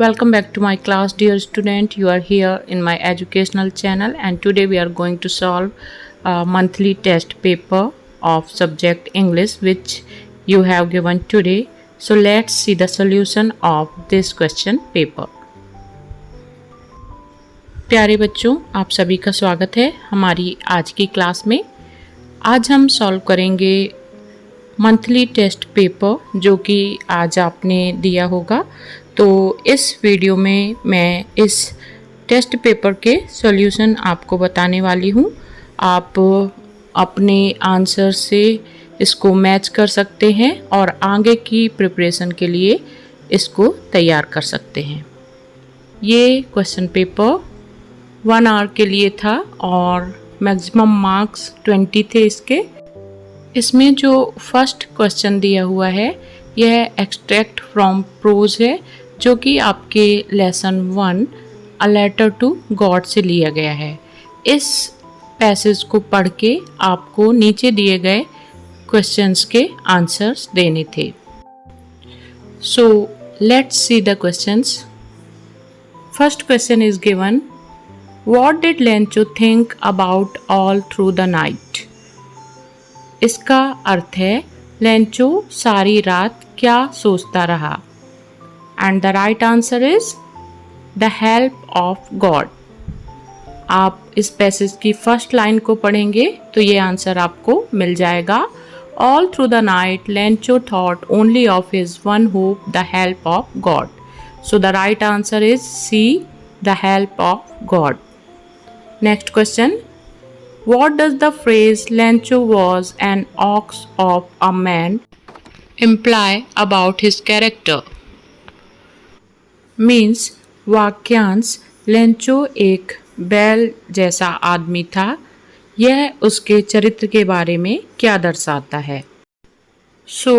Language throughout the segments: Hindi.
Welcome back to my class, dear student. You are here in my educational channel, and today we are going to solve a monthly test paper of subject English which you have given today. So let's see the solution of this question paper. प्यारे बच्चों, आप सभी का स्वागत है हमारी आज की क्लास में। आज हम सॉल्व करेंगे मंथली टेस्ट पेपर जो कि आज आपने दिया होगा। तो इस वीडियो में मैं इस टेस्ट पेपर के सॉल्यूशन आपको बताने वाली हूँ। आप अपने आंसर से इसको मैच कर सकते हैं और आगे की प्रिपरेशन के लिए इसको तैयार कर सकते हैं। ये क्वेश्चन पेपर 1 आवर के लिए था और मैक्सिमम मार्क्स 20 थे इसके। इसमें जो फर्स्ट क्वेश्चन दिया हुआ है यह एक्सट्रैक्ट फ्रॉम प्रोज है जो कि आपके lesson 1 a letter to God से लिया गया है। इस पैसेज को पढ़ के आपको नीचे दिए गए क्वेश्चंस के आंसर्स देने थे। So let's see the questions. First question is given, what did Lencho think about all through the night. इसका अर्थ है लेंचो सारी रात क्या सोचता रहा। And the right answer is the help of God. आप इस पैसेज की फर्स्ट लाइन को पढ़ेंगे तो ये आंसर आपको मिल जाएगा। All through the night Lencho thought only of his one hope, the help of God. So the right answer is C, the help of God. Next question, what does the phrase Lencho was an ox of a man imply about his character? Means वाक्यांश लेंचो एक बैल जैसा आदमी था, यह उसके चरित्र के बारे में क्या दर्शाता है। So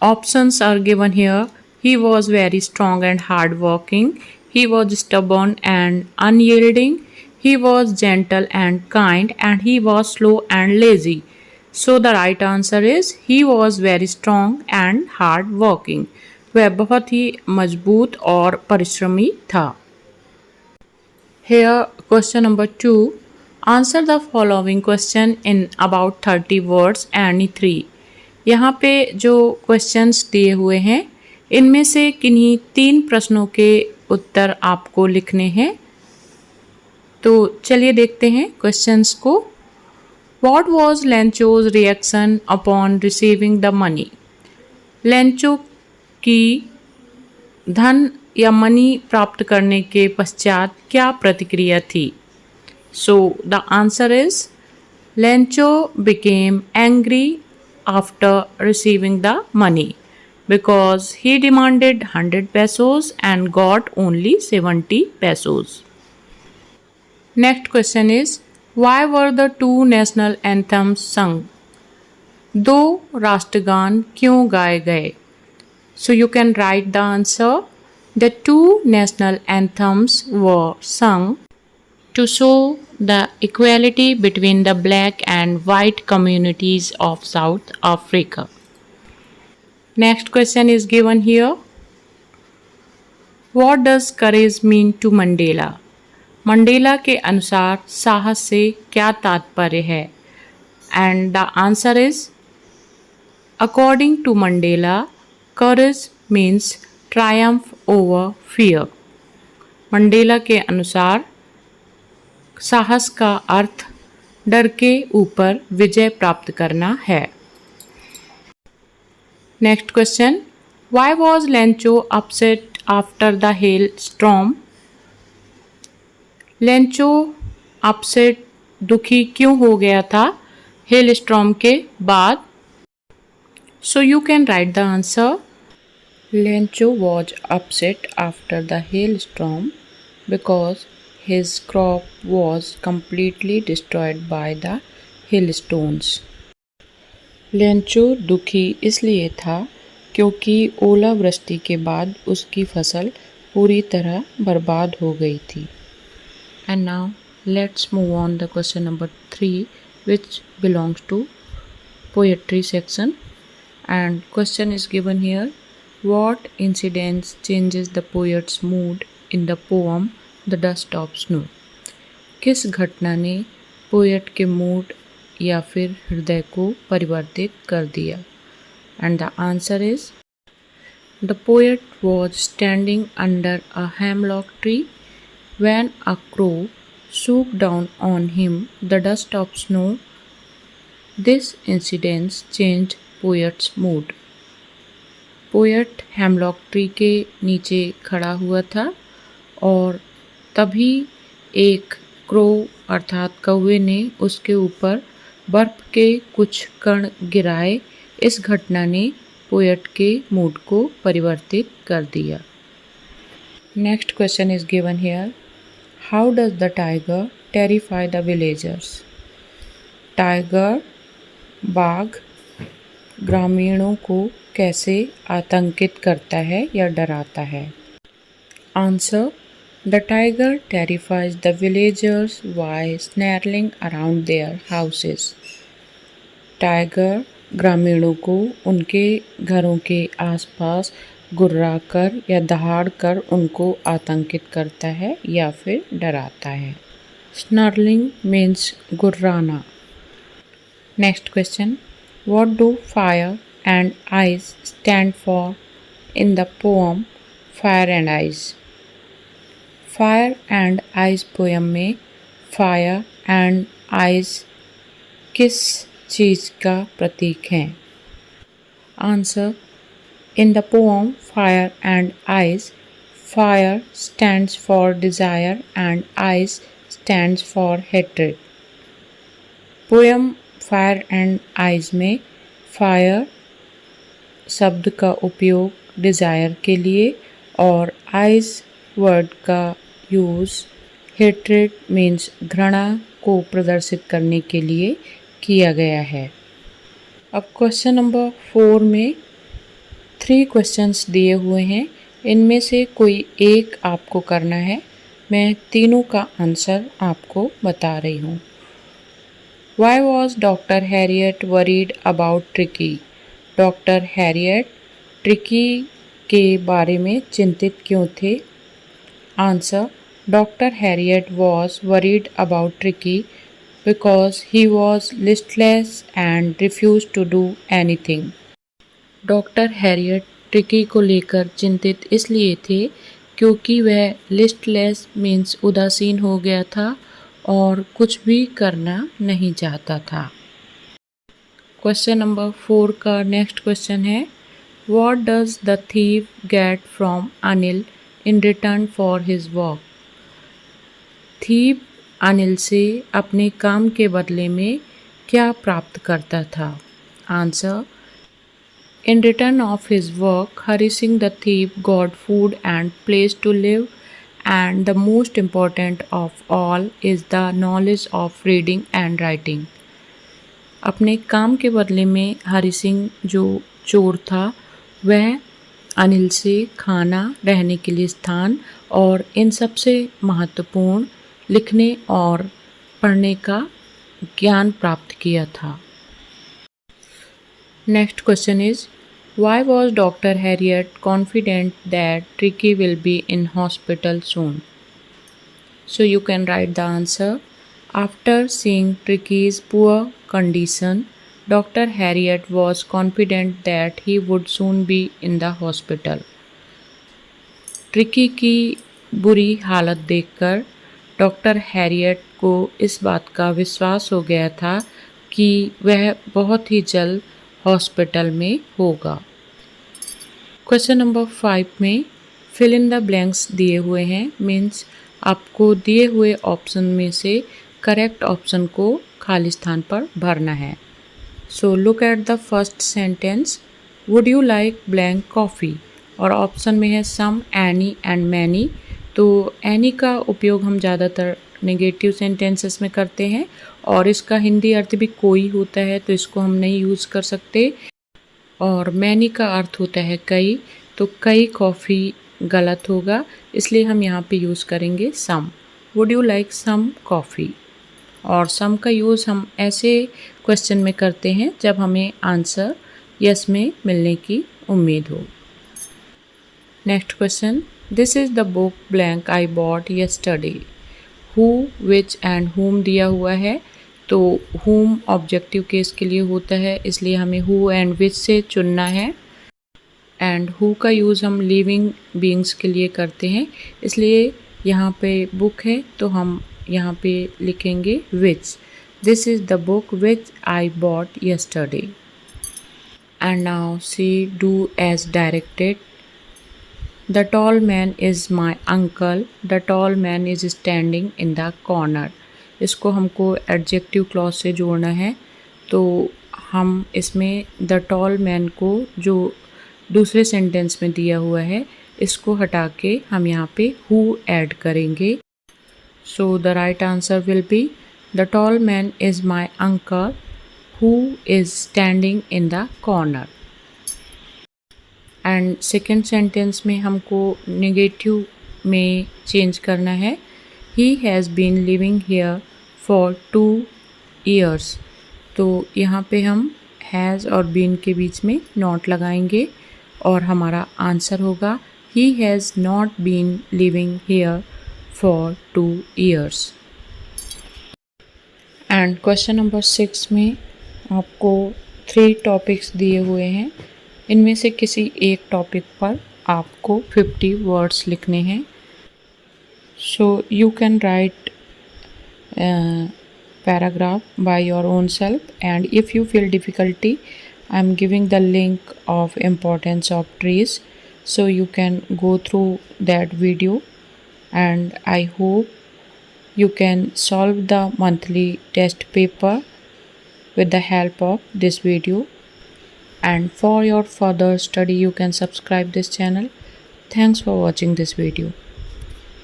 options are given here. He was very strong and hard working. He was stubborn and unyielding. He was gentle and kind, and he was slow and lazy. So the right answer is he was very strong and hard working. वह बहुत ही मजबूत और परिश्रमी था। Here question number 2. Answer the following question in about 30 words any 3. यहाँ पे जो questions दिए हुए हैं इनमें से किन्हीं 3 प्रश्नों के उत्तर आपको लिखने हैं। तो चलिए देखते हैं क्वेश्चंस को। What was Lencho's reaction upon receiving the money? Lencho की धन या मनी प्राप्त करने के पश्चात क्या प्रतिक्रिया थी। So the answer is Lencho became angry after receiving the money because he demanded 100 pesos and got only 70 pesos. Next question is, why were the 2 national anthems sung? 2 राष्ट्रगान क्यों गाए गए? So you can write the answer. The 2 national anthems were sung to show the equality between the black and white communities of South Africa. Next question is given here. What does courage mean to Mandela? Mandela के अनुसार साहस से क्या तात्पर्य है। And the answer is according to Mandela courage means triumph over fear. Mandela के अनुसार साहस का अर्थ डर के ऊपर विजय प्राप्त करना है। Next question, why was Lencho upset after the hell storm. Lencho upset दुखी क्यों हो गया था हेल स्टॉर्म के बाद। So you can write the answer. Lencho was upset after the hell storm because his crop was completely destroyed by the hailstones. Lencho दुखी इसलिए था क्योंकि ओलावृष्टि के बाद उसकी फसल पूरी तरह बर्बाद हो गई थी। And now let's move on the question number 3 which belongs to poetry section, and question is given here. What incident changes the poet's mood in the poem The Dust of Snow? किस घटना ने पोएट के मूड या फिर हृदय को परिवर्तित कर दिया? And the answer is, the poet was standing under a hemlock tree when a crow swooped down on him the dust of snow. This incident changed poet's mood. Poet hemlock tree के नीचे खड़ा हुआ था और तभी एक क्रो अर्थात कौवे ने उसके ऊपर बर्फ के कुछ कण गिराए। इस घटना ने पोएट के मूड को परिवर्तित कर दिया। Next question is given here, how does the tiger terrify the villagers? Tiger बाघ ग्रामीणों को कैसे आतंकित करता है या डराता है? Answer, the tiger terrifies the villagers by snarling around their houses. Tiger ग्रामीणों को उनके घरों के आसपास गुर्राकर या दहाड़कर उनको आतंकित करता है या फिर डराता है। स्नर्लिंग मीन्स गुर्राना। Next question, what do fire and ice stand for in the poem fire and ice? Fire and ice poem में फायर एंड आइज किस चीज़ का प्रतीक है? Answer, in the poem fire and ice, fire stands for desire and ice stands for hatred. Poem fire and ice में फायर शब्द का उपयोग डिज़ायर के लिए और आइज वर्ड का यूज़ हेट्रेड मीन्स घृणा को प्रदर्शित करने के लिए किया गया है। अब क्वेश्चन नंबर 4 में 3 क्वेश्चंस दिए हुए हैं, इनमें से कोई एक आपको करना है। मैं तीनों का आंसर आपको बता रही हूँ। Why was Dr. Harriet worried about Tricky? Doctor Harriet tricky के बारे में चिंतित क्यों थे? Answer, doctor Harriet was worried about Tricky because he was listless and refused to do anything. Doctor Harriet tricky को लेकर चिंतित इसलिए थे क्योंकि वह लिस्टलेस मीन्स उदासीन हो गया था और कुछ भी करना नहीं चाहता था। क्वेश्चन नंबर 4 का नेक्स्ट क्वेश्चन है, what does the thief get from Anil in return for his work? Thief Anil से अपने काम के बदले में क्या प्राप्त करता था? Answer, in return of his work Hari Singh the thief got food and place to live and the most important of all is the knowledge of reading and writing. अपने काम के बदले में हरी सिंह जो चोर था वह अनिल से खाना, रहने के लिए स्थान और इन सबसे महत्वपूर्ण लिखने और पढ़ने का ज्ञान प्राप्त किया था। Next question is, why was doctor Harriet confident that tricky will be in hospital soon? So you can write the answer. After seeing ट्रिकीज poor condition, doctor Harriet was confident that he would soon be in the hospital. Tricky की बुरी हालत देखकर डॉक्टर हैरियट को इस बात का विश्वास हो गया था कि वह बहुत ही जल्द हॉस्पिटल में होगा। क्वेश्चन नंबर 5 में फिल इन द ब्लैंक्स दिए हुए हैं, मीन्स आपको दिए हुए ऑप्शन में से करेक्ट ऑप्शन को खाली स्थान पर भरना है। So look at the first sentence, would you like blank coffee? और ऑप्शन में है सम, एनी एंड मैनी। तो एनी का उपयोग हम ज़्यादातर नेगेटिव सेंटेंसेस में करते हैं और इसका हिंदी अर्थ भी कोई होता है तो इसको हम नहीं यूज़ कर सकते। और मैनी का अर्थ होता है कई, तो कई कॉफ़ी गलत होगा, इसलिए हम यहाँ पे यूज़ करेंगे some. Would you like some coffee? और सम का यूज़ हम ऐसे क्वेश्चन में करते हैं जब हमें आंसर यस में मिलने की उम्मीद हो। Next question, this is the book blank I bought yesterday. Who, which and हुम दिया हुआ है, तो हुम ऑब्जेक्टिव केस के लिए होता है, इसलिए हमें हु एंड विच से चुनना है। एंड हु का यूज़ हम लिविंग बीइंग्स के लिए करते हैं, इसलिए यहाँ पे बुक है तो हम यहाँ पे लिखेंगे which. This is the book which I bought yesterday. And now see do as directed. The tall man is my uncle, the tall man is standing in the corner. इसको हमको एडजेक्टिव क्लॉज से जोड़ना है, तो हम इसमें द टॉल मैन को जो दूसरे सेंटेंस में दिया हुआ है इसको हटा के हम यहाँ पे हु ऐड करेंगे। So the right answer will be the tall man is my uncle who is standing in the corner. And second sentence में हमको नेगेटिव में चेंज करना है। He has been living here for 2 years। तो यहाँ पे हम हैज़ और बीन के बीच में नॉट लगाएंगे और हमारा आंसर होगा he has not been living here for 2 years। And question number 6 में आपको 3 टॉपिक्स दिए हुए हैं, इनमें से किसी एक टॉपिक पर आपको 50 वर्ड्स लिखने हैं। So you can write paragraph by your own self, and if you feel difficulty, I am giving the link of importance of trees, so you can go through that video, and I hope you can solve the monthly test paper with the help of this video. And for your further study you can subscribe this channel. Thanks for watching this video.